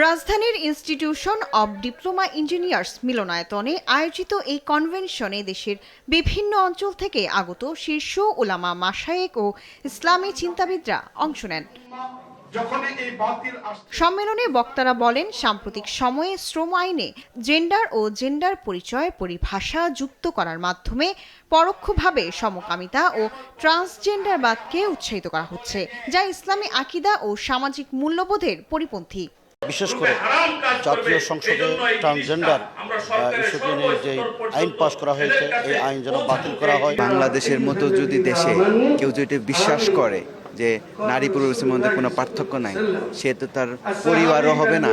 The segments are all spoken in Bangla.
রাজধানীর ইনস্টিটিউশন অব ডিপ্লোমা ইঞ্জিনিয়ার্স মিলনায়তনে আয়োজিত এই কনভেনশনে দেশের বিভিন্ন অঞ্চল থেকে আগত শীর্ষ উলামা মাশায়েখ ও ইসলামী চিন্তাবিদরা অংশ নেন। সম্মেলনে বক্তারা বলেন, সাম্প্রতিক সময়ে শ্রম আইনে জেন্ডার ও জেন্ডার পরিচয় পরিভাষা যুক্ত করার মাধ্যমে পরোক্ষভাবে সমকামিতা ও ট্রান্সজেন্ডারবাদকে উৎসাহিত করা হচ্ছে, যা ইসলামী আকীদা ও সামাজিক মূল্যবোধের পরিপন্থী। বিশেষ করে জাতীয় সংসদে ট্রান্সজেন্ডার ইস্যুকে নিয়ে যে আইন পাস করা হয়েছে, এই আইন যেন বাতিল করা হয়। বাংলাদেশের মতো যদি দেশে কেউ যদি বিশ্বাস করে যে নারী পুরুষের মধ্যে কোনো পার্থক্য নাই, সে তো তার পরিবারও হবে না,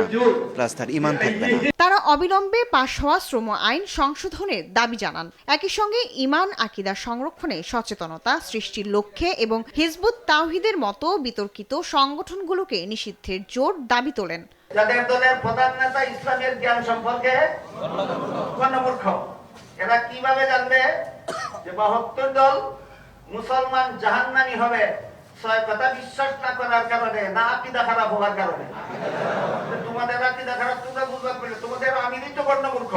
প্লাস তার ঈমান থাকবে না। তারা অবিলম্বে পাশ হওয়া শ্রম আইন সংশোধনের দাবি জানান। একই সঙ্গে ঈমান আকীদা সংরক্ষণে সচেতনতা সৃষ্টির লক্ষ্যে এবং হিজবুত তাওহীদের মতো বিতর্কিত সংগঠনগুলোকে নিষিদ্ধের জোর দাবি তোলেন। যাদের দলের প্রধান নেতা ইসলামের জ্ঞান সম্পর্কে গণমূর্খ, এরা কিভাবে জানবে যে 72 দল মুসলমান জাহান্নামী হবে? ছয় কথা বিশ্বাস না করার কারণে, না আকীদা খারাপ হওয়ার কারণে। তোমাদের আকীদা খারাপ, তোমরা বুঝবা পেলে, তোমাদের আমিরই তো গণমূর্খ।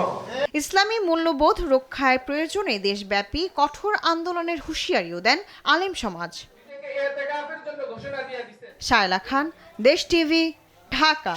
ইসলামী মূল্যবোধ রক্ষায় প্রয়োজনে দেশব্যাপী কঠোর আন্দোলনের হুঁশিয়ারিও দেন আলেম সমাজ। শায়লা খান, দেশ টিভি, ঢাকা।